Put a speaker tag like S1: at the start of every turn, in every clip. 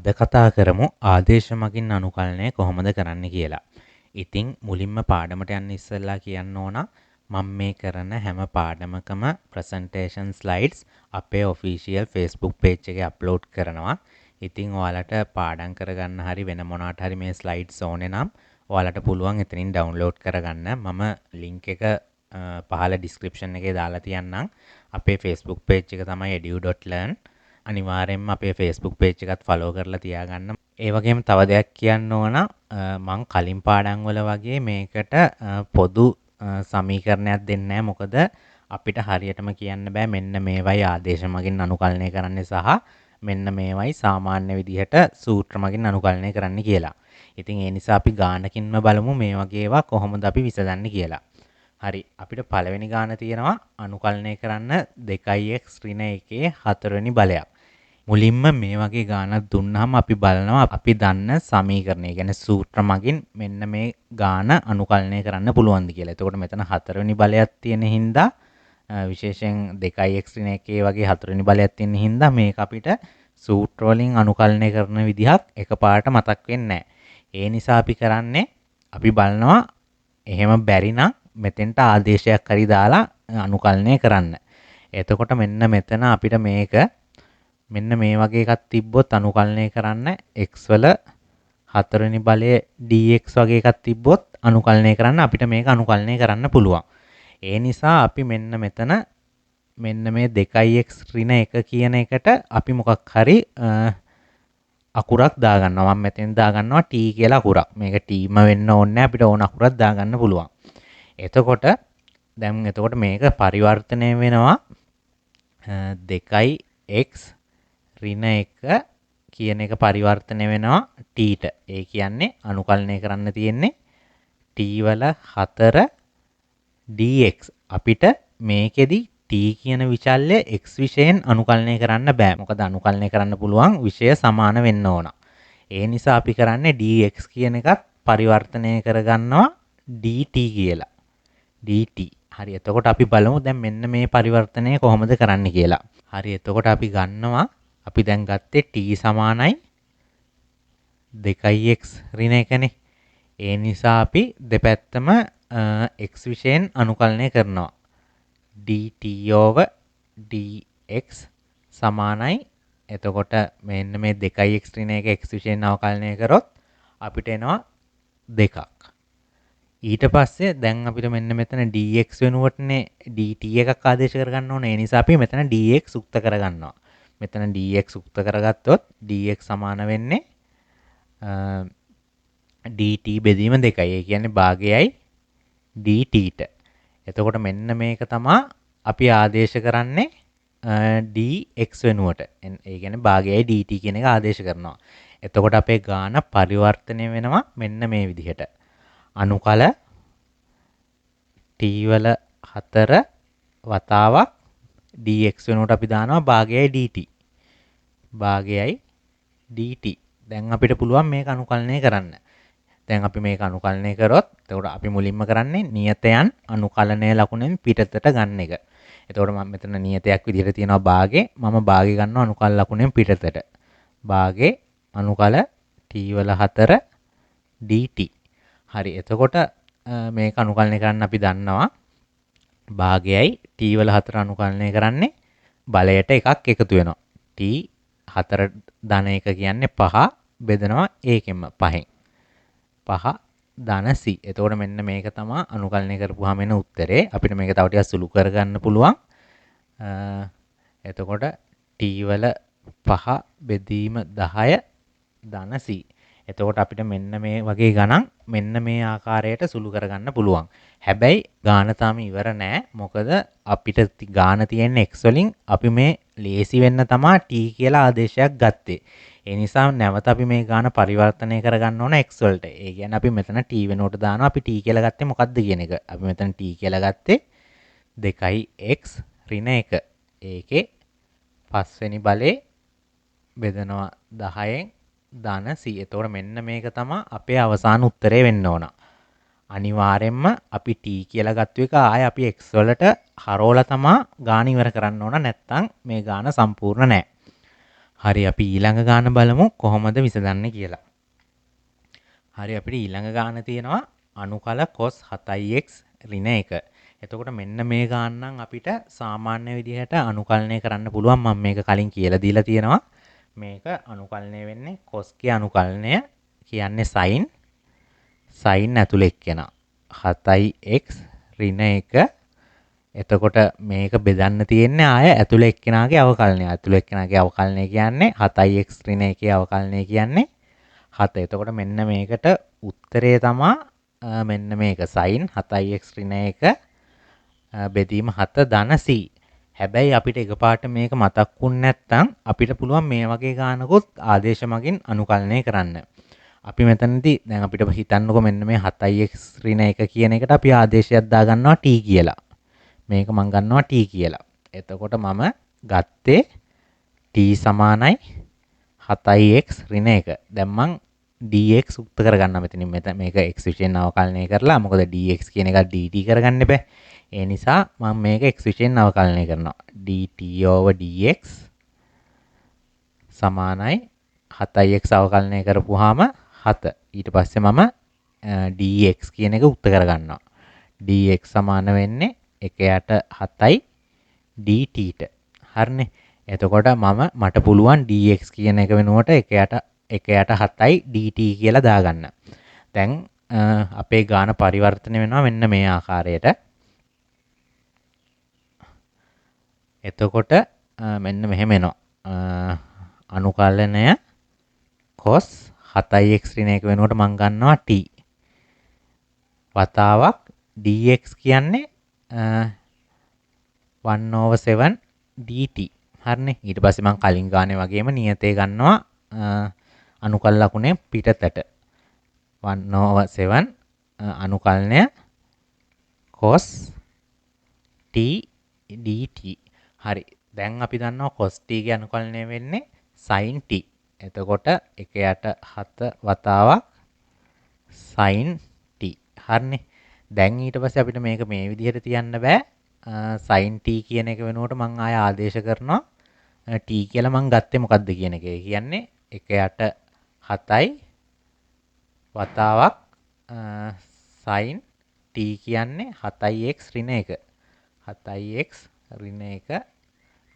S1: අද කතා කරමු ආදේශ මගින් අනුකලනය කොහොමද කරන්න කියලා. ඉතින් මුලින්ම පාඩමට යන්න ඉස්සෙල්ලා කියන්න ඕන මම මේ කරන හැම පාඩමකම ප්‍රසන්ටේෂන් ස්ලයිඩ්ස් අපේ ඔෆිෂියල් Facebook page එකේ අප්ලෝඩ් කරනවා. ඉතින් ඔයාලට පාඩම් කරගන්න හරි වෙන මොනවාට හරි මේ ස්ලයිඩ්ස් ඕනේ නම් ඔයාලට පුළුවන් එතනින් ඩවුන්ලෝඩ් කරගන්න. මම ලින්ක් එක පහළ ඩිස්ක්‍රිප්ෂන් එකේ දාලා තියන්නම්. අපේ Facebook page එක තමයි edu.learn. අනිවාර්යෙන්ම අපේ Facebook page එකත් follow කරලා තියාගන්න. ඒ වගේම තව දෙයක් කියන්න ඕන මං කලින් පාඩම් වල වගේ මේකට පොදු සමීකරණයක් දෙන්නේ නැහැ. මොකද අපිට හරියටම කියන්න බෑ මෙන්න මේවයි ආදේශ මගින් අනුකලනය කරන්න සහ මෙන්න මේවයි සාමාන්‍ය විදිහට සූත්‍ර මගින් අනුකලනය කරන්න කියලා. ඉතින් ඒ නිසා අපි ගානකින්ම බලමු මේ වගේ ඒවා කොහොමද අපි විසඳන්නේ කියලා. හරි අපිට පළවෙනි ගාන තියෙනවා අනුකලනය කරන්න 2x ඍණ 1 හතරවෙනි බලයක්. මුලින්ම මේ වගේ ගානක් දුන්නාම අපි බලනවා අපි දන්න සමීකරණය කියන්නේ සූත්‍ර මගින් මෙන්න මේ ගාන අනුකලනය කරන්න පුළුවන්ද කියලා. එතකොට මෙතන හතරවෙනි බලයක් තියෙන හින්දා විශේෂයෙන් 2x ඍණ 1 වගේ හතරවෙනි බලයක් තියෙන හින්දා මේක අපිට සූත්‍ර වලින් අනුකලනය කරන විදිහක් එකපාරට මතක් වෙන්නේ නැහැ. ඒ නිසා අපි කරන්නේ අපි බලනවා එහෙම බැරි නම් මෙතෙන්ට ආදේශයක් හරි දාලා අනුකලනය කරන්න. එතකොට මෙන්න මෙතන අපිට මේක මෙන්න මේ වගේ එකක් තිබ්බොත් අනුකලනය කරන්න x වල හතරවෙනි බලයේ dx වගේ එකක් තිබ්බොත් අනුකලනය කරන්න අපිට මේක අනුකලනය කරන්න පුළුවන්. ඒ නිසා අපි මෙන්න මෙතන මෙන්න මේ 2x ඍණ 1 කියන එකට අපි මොකක් හරි අකුරක් දාගන්නවා. මම මෙතෙන් දාගන්නවා t කියලා අකුරක්. මේක t ම වෙන්න ඕනේ නැහැ. අපිට ඕන අකුරක් දාගන්න පුළුවන්. එතකොට මේක පරිවර්තනය වෙනවා 2x ඍණ 1 කියන එක පරිවර්තනය වෙනවා t ට. ඒ කියන්නේ අනුකලනය කරන්න තියෙන්නේ t වල 4 dx. අපිට මේකෙදි t කියන විචල්‍ය x විෂයෙන් අනුකලනය කරන්න බෑ. මොකද අනුකලනය කරන්න පුළුවන් විෂය සමාන වෙන්න ඕන. ඒ නිසා අපි කරන්නේ dx කියන එකත් පරිවර්තනය කරගන්නවා dt කියලා. dt. හරි එතකොට අපි බලමු දැන් මෙන්න මේ පරිවර්තනය කොහොමද කරන්න කියලා. හරි එතකොට අපි ගන්නවා අපි දැන් ගත්තේ t සමානයි 2x ඍණ 1නේ. ඒ නිසා අපි දෙපැත්තම x විෂයෙන් අනුකලනය කරනවා. dt over dx සමානයි එතකොට මෙන්න මේ 2x ඍණ 1 x විෂයෙන් අවකලනය කරොත් අපිට එනවා 2ක්. ඊට පස්සේ දැන් අපිට මෙන්න මෙතන dx වෙනුවටනේ dt එකක් ආදේශ කරගන්න ඕනේ. ඒ නිසා අපි මෙතන dx උක්ත කරගන්නවා. මෙතන dx උක්ත කරගත්තොත් dx සමාන වෙන්නේ dt බෙදීම 2යි. ඒ කියන්නේ භාගයයි dt ට. එතකොට මෙන්න මේක තමයි අපි ආදේශ කරන්නේ dx වෙනුවට. ඒ කියන්නේ භාගයයි dt කියන එක ආදේශ කරනවා. එතකොට අපේ ගාන පරිවර්තනය වෙනවා මෙන්න මේ විදිහට. අනුකල t වල 4 වතාවක් dx වෙනුවට අපි දානවා භාගයයි dt. භාගයයි dt. දැන් අපිට පුළුවන් මේක අනුකලනය කරන්න. දැන් අපි මේක අනුකලනය කරොත් එතකොට අපි මුලින්ම කරන්නේ නියතයන් අනුකලනය ලකුණෙන් පිටතට ගන්න එක. එතකොට මම මෙතන නියතයක් විදිහට තියනවා භාගේ. මම භාගේ ගන්නවා අනුකල ලකුණෙන් පිටතට. භාගේ අනුකල t වල 4 dt. හරි එතකොට මේක අනුකලනය කරන්න අපි දන්නවා භාගයයි t වල 4 අනුකලනය කරන්නේ බලයට එකක් එකතු වෙනවා. t 4 ධන 1 කියන්නේ 5 බෙදනවා ඒකෙන්ම 5න්. 5 ධන c. එතකොට මෙන්න මේක තමයි අනුකලනය කරපුවාම එන උත්තරේ. අපිට මේක තව ටිකක් සුළු කරගන්න පුළුවන්. එතකොට t වල 5 බෙදීම 10 ධන c. එතකොට අපිට මෙන්න මේ වගේ ගණන් මෙන්න මේ ආකාරයට සුළු කරගන්න පුළුවන්. හැබැයි ගාන තාම ඉවර නෑ. මොකද අපිට ගාන තියෙන x වලින් අපි මේ ලේසි වෙන්න තමයි t කියලා ආදේශයක් ගත්තේ. ඒ නිසා නැවත අපි මේ ගාන පරිවර්තනය කරගන්න ඕන x වලට. ඒ කියන්නේ අපි මෙතන t වෙනුවට දානවා. අපි t කියලා ගත්තේ මොකද්ද කියන එක. අපි මෙතන t කියලා ගත්තේ 2x ඍණ 1. ඒකේ පස්වෙනි බලේ බෙදනවා 10න් ධන c. එතකොට මෙන්න මේක තමයි අපේ අවසාන උත්තරේ වෙන්න ඕන. අනිවාර්යෙන්ම අපි t කියලා ගත්ත එක ආය අපි x වලට හරවලා තමයි ගාන ඉවර කරන්න ඕන. නැත්තම් මේ ගාන සම්පූර්ණ නැහැ. හරි අපි ඊළඟ ගාන බලමු කොහොමද විසඳන්නේ කියලා. හරි අපිට ඊළඟ ගාන තියෙනවා අනුකල cos 7x ඍණ 1. එතකොට මෙන්න මේ ගාන නම් අපිට සාමාන්‍ය විදිහට අනුකලනය කරන්න පුළුවන්. මම මේක කලින් කියලා දීලා තියෙනවා. මේක අනුකලනය වෙන්නේ cos ගේ අනුකලනය කියන්නේ sin ඇතුළේ එක්කෙනා 7x ඍණ 1. එතකොට මේක බෙදන්න තියෙන්නේ ආය ඇතුළේ එක්කෙනාගේ අවකලනය. ඇතුළේ එක්කෙනාගේ අවකලනය කියන්නේ 7x ඍණ 1 අවකලනය කියන්නේ 7. එතකොට මෙන්න මේකට උත්තරේ තමා මෙන්න මේක sin 7x ඍණ 1 බෙදීම 7 ධන c. හැබැයි අපිට එකපාරට මේක මතක් වුනේ නැත්නම් අපිට පුළුවන් මේ වගේ ගානකුත් ආදේශ මගින් අනුකලනය කරන්න. අපි මෙතනදී දැන් අපිට හිතන්නකො මෙන්න මේ 7x ඍණ 1 කියන එකට අපි ආදේශයක් දාගන්නවා t කියලා. මේක මම ගන්නවා t කියලා. එතකොට මම ගත්තේ t සමානයි 7x ඍණ 1. දැන් මම dx උක්ත කරගන්න මෙතනින් මේක x විශේෂයෙන් අවකලනය කරලා මොකද dx කියන එක dt කරගන්න බෑ. ඒ නිසා මම මේක x විශේෂයෙන් අවකලනය කරනවා. dt over dx සමානයි 7x අවකලනය කරපුවාම 7. ඊට පස්සේ මම dx කියන එක උක්ත කරගන්නවා. dx සමාන වෙන්නේ 1යට 7යි dt ට. හරිනේ. එතකොට මට පුළුවන් dx කියන එක වෙනුවට 1යට 7යි dt කියලා දාගන්න. දැන් අපේ ගාන පරිවර්තනය වෙනවා මෙන්න මේ ආකාරයට. එතකොට මෙන්න මෙහෙම එනවා. අනුකලනය cos 7x ඍණ 1 වෙනුවට මම ගන්නවා t. වතාවක් dx කියන්නේ 1/7 dt. හරිනේ. ඊට පස්සේ මම කලින් ගානේ වගේම නියතේ ගන්නවා අනුකල ලකුණේ පිටතට 1/7 අනුකලනය cos t dt. හරි. දැන් අපි දන්නවා cos t ගේ අනුකලනය වෙන්නේ sin t. එතකොට 1යට 7 වතාවක් sin t. හරිනේ. දැන් ඊට පස්සේ අපිට මේක මේ විදිහට තියන්න බෑ. sin t කියන එක වෙනුවට මම ආය ආදේශ කරනවා t කියලා මම ගත්තේ මොකද්ද කියන එක. ඒ කියන්නේ 1යට 7යි වතාවක් sin t කියන්නේ 7x ඍණ 1. 7x ඍණ 1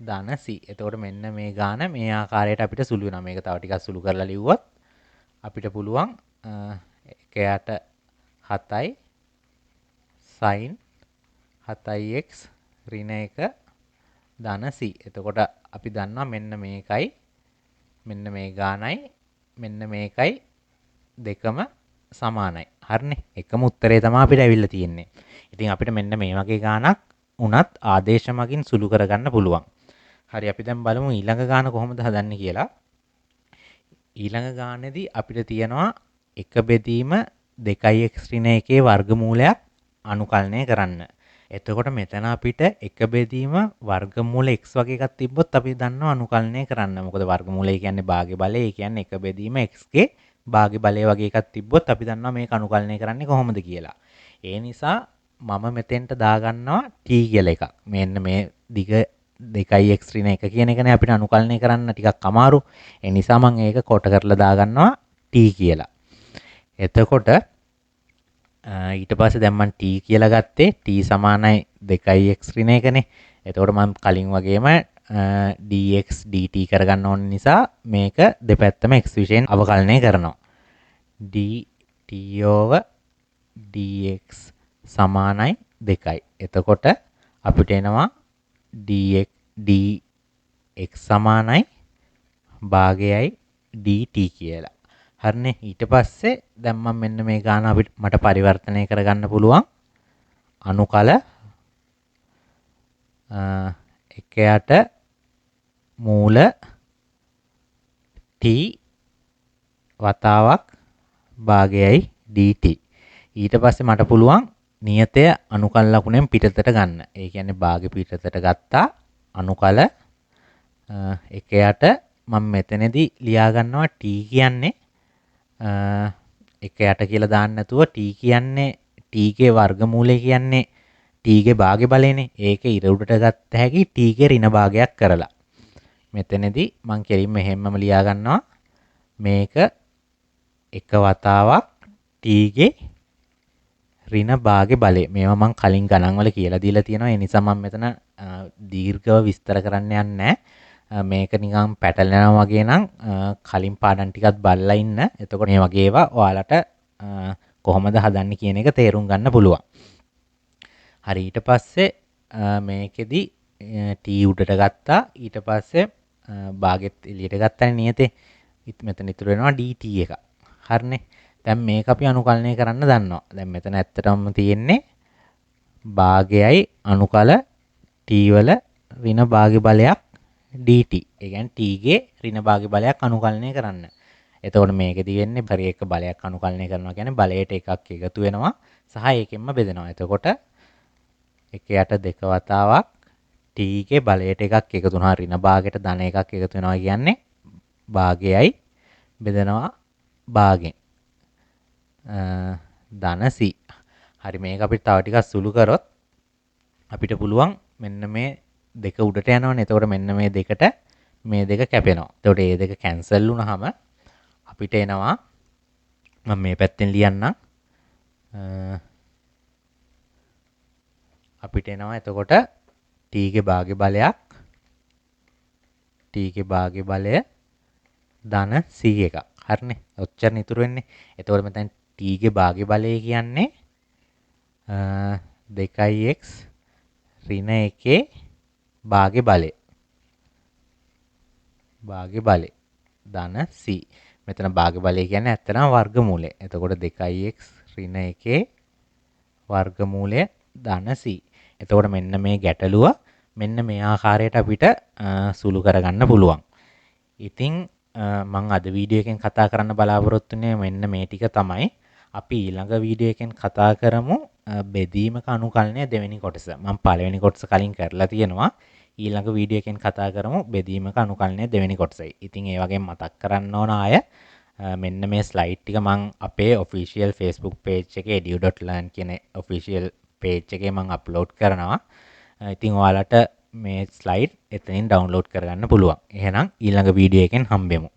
S1: ධන c. එතකොට මෙන්න මේ ගාන මේ ආකාරයට අපිට සුළු වෙනවා. මේක තව ටිකක් සුළු කරලා ලිව්වොත් අපිට පුළුවන් 1යට 7යි sin 7x ඍණ 1 ධන c. එතකොට අපි දන්නවා මෙන්න මේකයි මෙන්න මේ ගානයි මෙන්න මේකයි දෙකම සමානයි. හරිනේ. එකම උත්තරේ තමයි අපිට ඇවිල්ලා තියෙන්නේ. ඉතින් අපිට මෙන්න මේ වගේ ගානක් උනත් ආදේශ මගින් සුළු කරගන්න පුළුවන්. හරි අපි දැන් බලමු ඊළඟ ගාන කොහොමද හදන්නේ කියලා. ඊළඟ ගානේදී අපිට තියෙනවා එක බෙදීම 2x ඍණ 1 වර්ගමූලයක් අනුකලනය කරන්න. එතකොට මෙතන අපිට එක බෙදීම වර්ගමූල x වගේ එකක් තිබ්බොත් අපි දන්නවා අනුකලනය කරන්න. මොකද වර්ගමූලය කියන්නේ භාග්‍ය බලය. ඒ කියන්නේ එක බෙදීම x ගේ භාග්‍ය බලය වගේ එකක් තිබ්බොත් අපි දන්නවා මේක අනුකලනය කරන්නේ කොහොමද කියලා. ඒ නිසා මම මෙතෙන්ට දාගන්නවා t කියලා එකක්. මෙන්න මේ දිග 2x ඍණ 1 කියන එකනේ අපිට අනුකලනය කරන්න ටිකක් අමාරු. ඒ නිසා මම ඒක කොට කරලා දාගන්නවා t කියලා. එතකොට ඊට පස්සේ දැන් මම t කියලා ගත්තේ t සමානයි 2x ඍණ 1නේ. එතකොට මම කලින් වගේම dx dt කරගන්න ඕන නිසා මේක දෙපැත්තම x විශයෙන් අවකලනය කරනවා. dt over dx සමානයි 2යි. එතකොට අපිට එනවා dx සමානයි භාගයයි dt කියලා. හරිනේ. ඊට පස්සේ දැන් මම මෙන්න මේ ගාන මට පරිවර්තනය කරගන්න පුළුවන් අනුකල 1යට මූල t වතාවක් භාගයයි dt. ඊට පස්සේ මට පුළුවන් නියතය අනුකල ලකුණෙන් පිටතට ගන්න. ඒ කියන්නේ භාගය පිටතට ගත්තා අනුකල 1යට මම මෙතනදී ලියා ගන්නවා t කියන්නේ 1යට කියලා දාන්න නැතුව t කියන්නේ t ගේ වර්ගමූලය කියන්නේ t ගේ භාග්‍ය බලයනේ. ඒක ඉර උඩට ගත්ත හැකි t ගේ ඍණ භාගයක් කරලා. මෙතනදී මම කෙලින්ම එහෙම්මම ලියා ගන්නවා මේක එක වතාවක් t ගේ ඍණ භාගේ බලය. මේවා මම කලින් ගණන් වල කියලා දීලා තියෙනවා. ඒ නිසා මම මෙතන දීර්ඝව විස්තර කරන්න යන්නේ නැහැ. මේක නිකන් පැටලෙනවා වගේ නම් කලින් පාඩම් ටිකත් බලලා ඉන්න. එතකොට මේ වගේ ඒවා ඔයාලට කොහොමද හදන්නේ කියන එක තේරුම් ගන්න පුළුවන්. හරි ඊට පස්සේ මේකෙදි t උඩට ගත්තා. ඊට පස්සේ භාගෙත් එළියට ගත්තනේ නියතේ. මෙතන ඉතුරු වෙනවා dt එක. හරිනේ. දැන් මේක අපි අනුකලනය කරන්න දන්නවා. දැන් මෙතන ඇත්තටම තියෙන්නේ භාගයයි අනුකල t වල ඍණ භාග්‍ය බලයක් dt. ඒ කියන්නේ t ගේ ඍණ භාග්‍ය බලයක් අනුකලනය කරන්න. එතකොට මේකෙදි වෙන්නේ පරිේක බලයක් අනුකලනය කරනවා කියන්නේ බලයට එකක් එකතු වෙනවා සහ ඒකෙන්ම බෙදෙනවා. එතකොට 1/2 වතාවක් t ගේ බලයට එකක් එකතු වෙනවා. ඍණ භාගයට ධන එකක් එකතු වෙනවා කියන්නේ භාගයයි බෙදෙනවා භාගෙන්. ධන c. හරි මේක අපිට තව ටිකක් සුළු කරොත් අපිට පුළුවන් මෙන්න මේ දෙක උඩට යනවනේ. එතකොට මෙන්න මේ දෙකට මේ දෙක කැපෙනවා. එතකොට මේ දෙක කැන්සල් වුණාම අපිට එනවා මම මේ පැත්තෙන් ලියන්නම්. අපිට එනවා එතකොට t ගේ භාග්‍ය බලයක් t ගේ භාග්‍ය බලය ධන c එකක්. හරිනේ. ඔච්චරනේ ඉතුරු වෙන්නේ. එතකොට මෙතන t ගේ භාග්‍ය බලය කියන්නේ 2x ඍණ 1 භාග්‍ය බලය. භාග්‍ය බලය ධන c. මෙතන භාග්‍ය බලය කියන්නේ ඇත්තටම වර්ගමූලය. එතකොට 2x ඍණ 1 වර්ගමූලය ධන c. එතකොට මෙන්න මේ ගැටලුව මෙන්න මේ ආකාරයට අපිට සුළු කරගන්න පුළුවන්. ඉතින් මම අද වීඩියෝ එකෙන් කතා කරන්න බලාපොරොත්තු වෙන්නේ මෙන්න මේ ටික තමයි. අපි ඊළඟ වීඩියෝ එකෙන් කතා කරමු බෙදීමක අනුකලනය දෙවෙනි කොටස. මම පළවෙනි කොටස කලින් කරලා තියෙනවා. ඊළඟ වීඩියෝ එකෙන් කතා කරමු බෙදීමක අනුකලනය දෙවෙනි කොටසයි. ඉතින් ඒ වගේම මතක් කරන්න ඕන අය මෙන්න මේ ස්ලයිඩ් ටික මම අපේ official Facebook page එකේ edu.learn කියන official page එකේ මම අප්ලෝඩ් කරනවා. ඉතින් ඔයාලට මේ ස්ලයිඩ් එතනින් ඩවුන්ලෝඩ් කරගන්න පුළුවන්. එහෙනම් ඊළඟ වීඩියෝ එකෙන් හම්බෙමු.